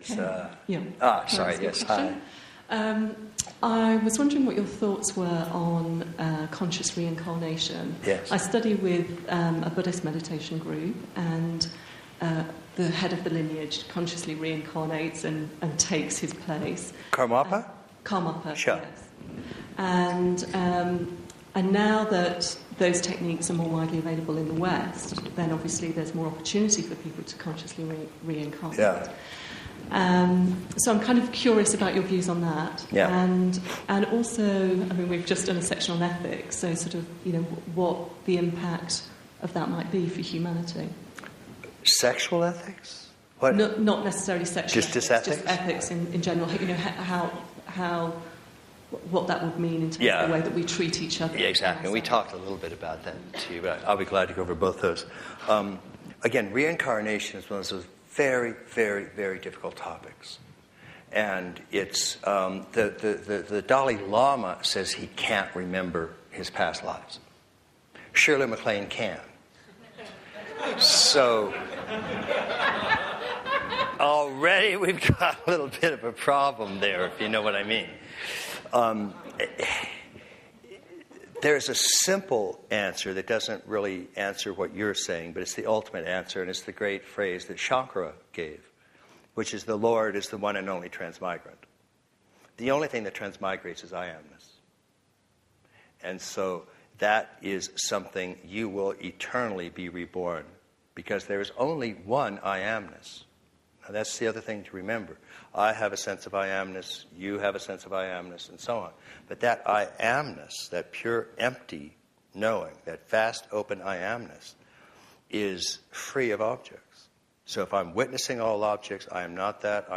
Sorry, yes, hi. I was wondering what your thoughts were on conscious reincarnation. Yes. I study with a Buddhist meditation group, and the head of the lineage consciously reincarnates and takes his place. Karmapa? Karmapa, Sure. yes. And now that those techniques are more widely available in the West, then obviously there's more opportunity for people to consciously reincarnate. Yeah. So I'm kind of curious about your views on that. Yeah. And also, I mean, we've just done a section on ethics, so sort of, what the impact of that might be for humanity. Sexual ethics? What? No, not necessarily sexual Just ethics, ethics? just ethics in general. What that would mean in terms of the way that we treat each other. Yeah, exactly. And we talked a little bit about that too, but I'll be glad to go over both those. Again, reincarnation is one of those very, very, very difficult topics. And it's the Dalai Lama says he can't remember his past lives. Shirley MacLaine can. So already we've got a little bit of a problem there, if you know what I mean. There's a simple answer that doesn't really answer what you're saying, but it's the ultimate answer, and it's the great phrase that Shankara gave, which is the Lord is the one and only transmigrant. The only thing that transmigrates is I amness. And so that is something you will eternally be reborn, because there is only one I amness. Now that's the other thing to remember. I have a sense of I amness, you have a sense of I amness, and so on. But that I amness, that pure empty knowing, that vast open I amness, is free of objects. So if I'm witnessing all objects, I am not that,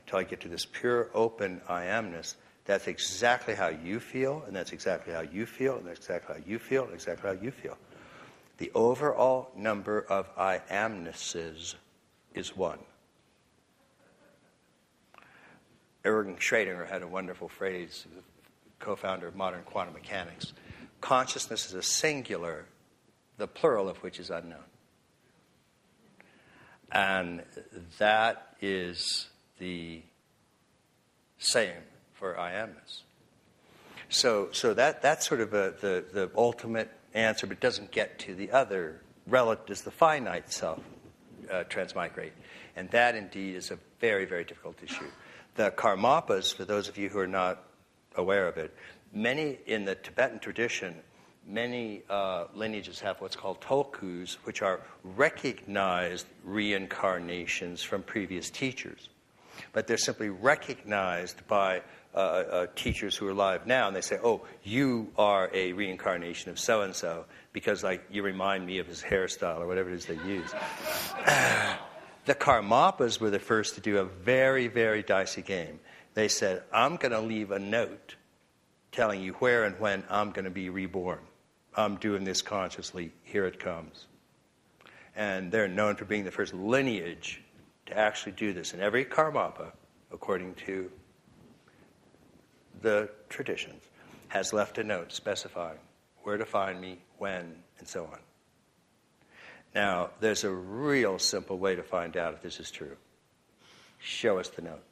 till I get to this pure open I amness, that's exactly how you feel, and that's exactly how you feel, and that's exactly how you feel, and exactly how you feel. The overall number of I amnesses is one. Erwin Schrödinger had a wonderful phrase, co-founder of modern quantum mechanics. Consciousness is a singular, the plural of which is unknown. And that is the same for I amness. So that's sort of the ultimate answer, but doesn't get to the other relative, does the finite self transmigrate? And that indeed is a very, very difficult issue. The Karmapas, for those of you who are not aware of it, many in the Tibetan tradition, many lineages have what's called tulkus, which are recognized reincarnations from previous teachers. But they're simply recognized by teachers who are alive now, and they say, oh, you are a reincarnation of so-and-so, because you remind me of his hairstyle, or whatever it is they use. The Karmapas were the first to do a very, very dicey game. They said, I'm going to leave a note telling you where and when I'm going to be reborn. I'm doing this consciously. Here it comes. And they're known for being the first lineage to actually do this. And every Karmapa, according to the traditions, has left a note specifying where to find me, when, and so on. Now, there's a real simple way to find out if this is true. Show us the note.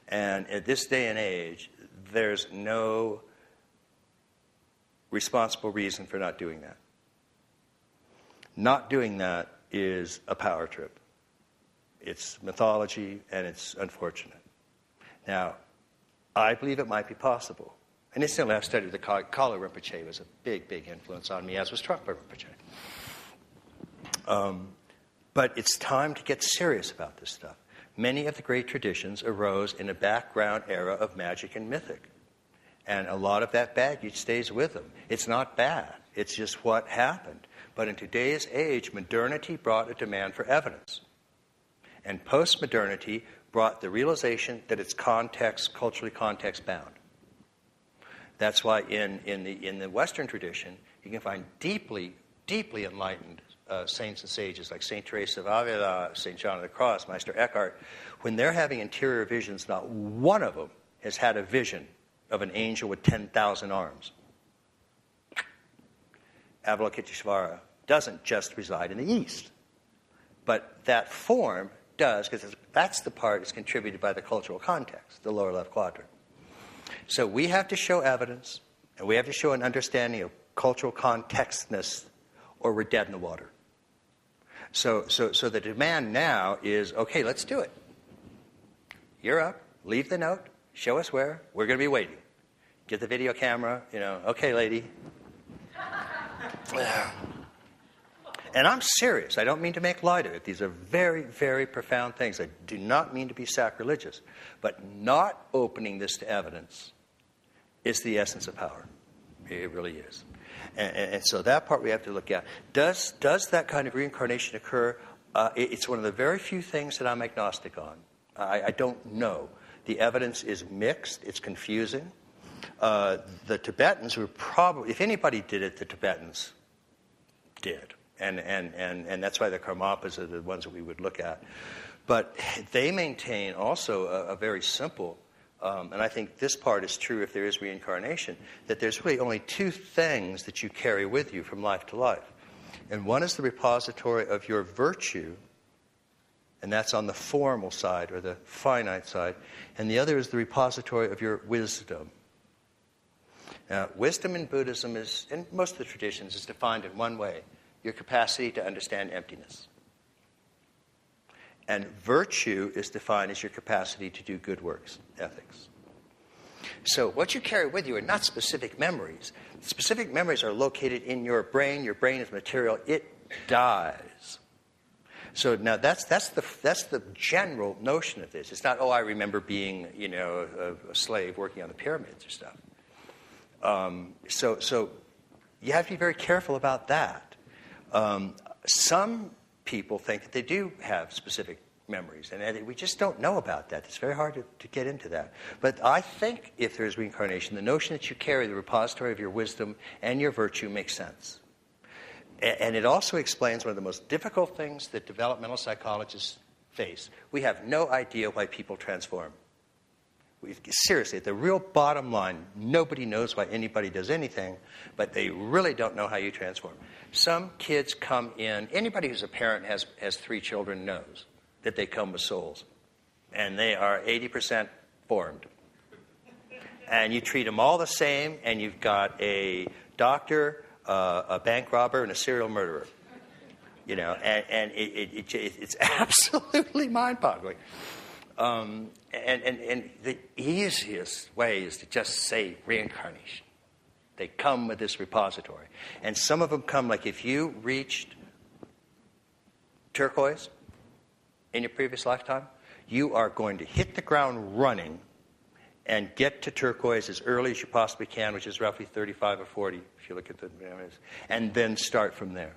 And at this day and age, there's no responsible reason for not doing that. Not doing that is a power trip. It's mythology, and it's unfortunate. Now, I believe it might be possible. And incidentally, I've studied the Kalu Rinpoche. Was a big, big influence on me, as was Trungpa Rinpoche. But it's time to get serious about this stuff. Many of the great traditions arose in a background era of magic and mythic. And a lot of that baggage stays with them. It's not bad. It's just what happened. But in today's age, modernity brought a demand for evidence. And post-modernity brought the realization that it's culturally context-bound. That's why in the Western tradition, you can find deeply, deeply enlightened saints and sages like St. Teresa of Avila, St. John of the Cross, Meister Eckhart. When they're having interior visions, not one of them has had a vision of an angel with 10,000 arms. Avalokiteshvara doesn't just reside in the East. But that form does, because that's the part that's contributed by the cultural context, the lower left quadrant. So we have to show evidence, and we have to show an understanding of cultural contextness, or we're dead in the water. So the demand now is, okay, let's do it. You're up, leave the note, show us where, we're going to be waiting. Get the video camera, okay, lady. And I'm serious. I don't mean to make light of it. These are very, very profound things. I do not mean to be sacrilegious. But not opening this to evidence is the essence of power. It really is. And so that part we have to look at. Does that kind of reincarnation occur? It's one of the very few things that I'm agnostic on. I don't know. The evidence is mixed. It's confusing. The Tibetans were probably, if anybody did it, the Tibetans did. And that's why the Karmapas are the ones that we would look at. But they maintain also a very simple, and I think this part is true if there is reincarnation, that there's really only two things that you carry with you from life to life. And one is the repository of your virtue, and that's on the formal side or the finite side. And the other is the repository of your wisdom. Now, wisdom in Buddhism is, in most of the traditions, is defined in one way: your capacity to understand emptiness. And virtue is defined as your capacity to do good works, ethics. So what you carry with you are not specific memories. Specific memories are located in your brain. Your brain is material. It dies. So now that's the general notion of this. It's not, I remember being, a slave working on the pyramids or stuff. So you have to be very careful about that. Some people think that they do have specific memories, and we just don't know about that. It's very hard to get into that. But I think if there's reincarnation, the notion that you carry the repository of your wisdom and your virtue makes sense. And it also explains one of the most difficult things that developmental psychologists face. We have no idea why people transform. Seriously, at the real bottom line, nobody knows why anybody does anything, but they really don't know how you transform. Some kids come in, anybody who's a parent has 3 children knows that they come with souls, and they are 80% formed. And you treat them all the same, and you've got a doctor, a bank robber, and a serial murderer. And it's absolutely mind-boggling. And the easiest way is to just say reincarnation. They come with this repository. And some of them come, like if you reached turquoise in your previous lifetime, you are going to hit the ground running and get to turquoise as early as you possibly can, which is roughly 35 or 40, if you look at the numbers, and then start from there.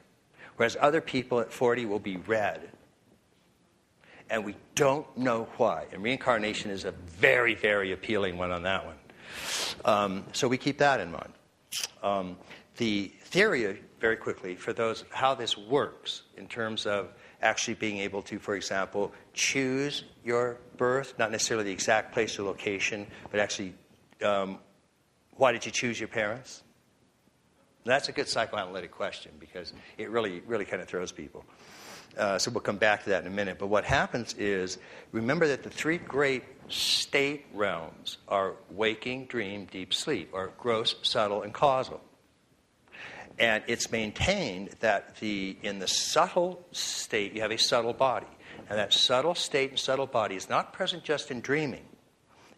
Whereas other people at 40 will be red. And we don't know why. And reincarnation is a very, very appealing one on that one. So we keep that in mind. The theory, very quickly, for those, how this works in terms of actually being able to, for example, choose your birth, not necessarily the exact place or location, but actually, why did you choose your parents? That's a good psychoanalytic question because it really, really kind of throws people. So we'll come back to that in a minute. But what happens is, remember that the 3 great state realms are waking, dream, deep sleep, or gross, subtle, and causal. And it's maintained that in the subtle state, you have a subtle body. And that subtle state and subtle body is not present just in dreaming.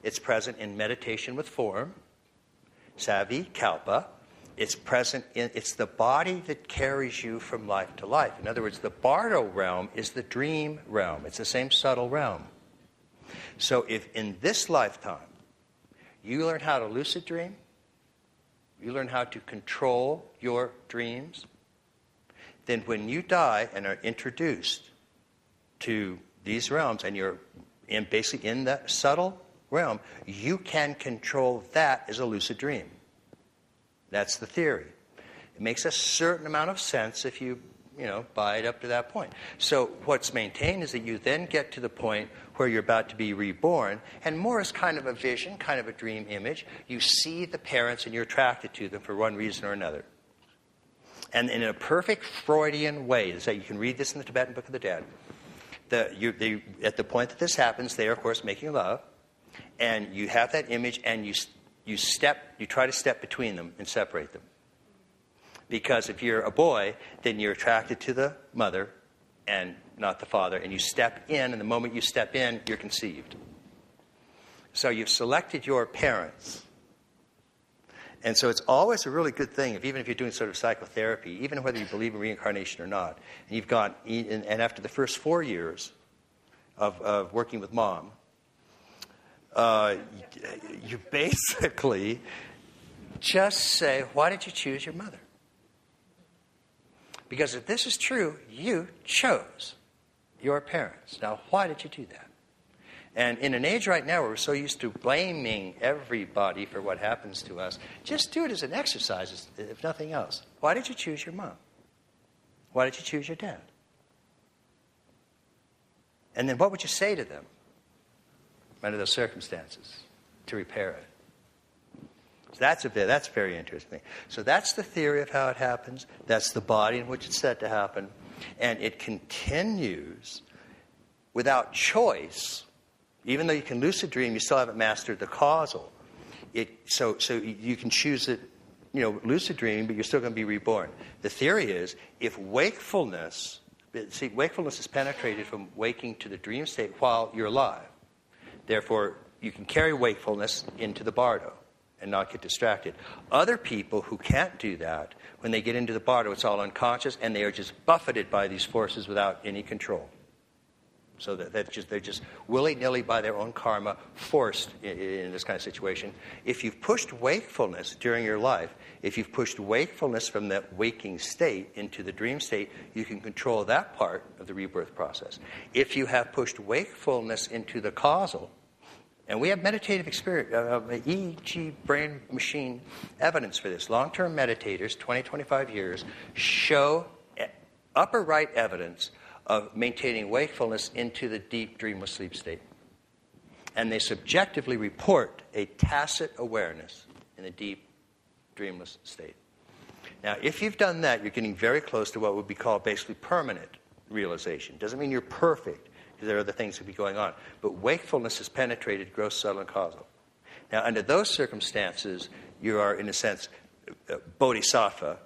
It's present in meditation with form, savi, kalpa. It's present it's the body that carries you from life to life. In other words, the Bardo realm is the dream realm. It's the same subtle realm. So if in this lifetime you learn how to lucid dream, you learn how to control your dreams, then when you die and are introduced to these realms and you're basically in the subtle realm, you can control that as a lucid dream. That's the theory. It makes a certain amount of sense if you buy it up to that point. So what's maintained is that you then get to the point where you're about to be reborn, and more is kind of a vision, kind of a dream image. You see the parents and you're attracted to them for one reason or another. And in a perfect Freudian way, is that you can read this in the Tibetan Book of the Dead, at the point that this happens, they are, of course, making love. And you have that image, and you try to step between them and separate them. Because if you're a boy, then you're attracted to the mother and not the father. And you step in, and the moment you step in, you're conceived. So you've selected your parents. And so it's always a really good thing, even if you're doing sort of psychotherapy, even whether you believe in reincarnation or not, and you've gone, and after the first 4 years of working with mom, you basically just say, why did you choose your mother? Because if this is true, you chose your parents. Now, why did you do that? And in an age right now where we're so used to blaming everybody for what happens to us, just do it as an exercise, if nothing else. Why did you choose your mom? Why did you choose your dad? And then what would you say to them under those circumstances to repair it? So that's very interesting. So that's the theory of how it happens. That's the body in which it's said to happen. And it continues without choice. Even though you can lucid dream, you still haven't mastered the causal. So you can choose it, lucid dreaming, but you're still going to be reborn. The theory is, if wakefulness is penetrated from waking to the dream state while you're alive. Therefore, you can carry wakefulness into the bardo and not get distracted. Other people who can't do that, when they get into the bardo, it's all unconscious, and they are just buffeted by these forces without any control. So that they're just willy-nilly by their own karma, forced in this kind of situation. If you've pushed wakefulness during your life, if you've pushed wakefulness from that waking state into the dream state, you can control that part of the rebirth process. If you have pushed wakefulness into the causal, and we have meditative experience, EEG brain machine evidence for this. Long-term meditators, 20, 25 years, show upper right evidence of maintaining wakefulness into the deep dreamless sleep state. And they subjectively report a tacit awareness in the deep dreamless state. Now, if you've done that, you're getting very close to what would be called basically permanent realization. Doesn't mean you're perfect, because there are other things that could be going on. But wakefulness has penetrated gross, subtle, and causal. Now, under those circumstances, you are, in a sense, bodhisattva,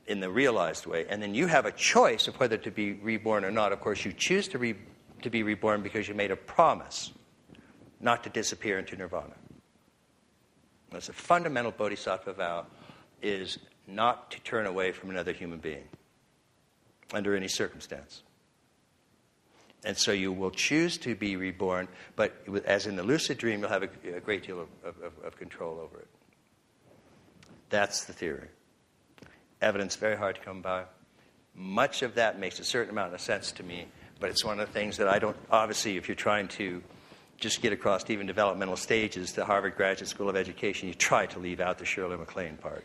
in the realized way, and then you have a choice of whether to be reborn or not. Of course, you choose to be reborn because you made a promise not to disappear into nirvana. That's a fundamental bodhisattva vow, is not to turn away from another human being under any circumstance. And so you will choose to be reborn, but as in the lucid dream, you'll have a great deal of control over it. That's the theory. Evidence very hard to come by. Much of that makes a certain amount of sense to me, but it's one of the things that I don't, obviously, if you're trying to just get across even developmental stages to Harvard Graduate School of Education, you try to leave out the Shirley MacLaine part.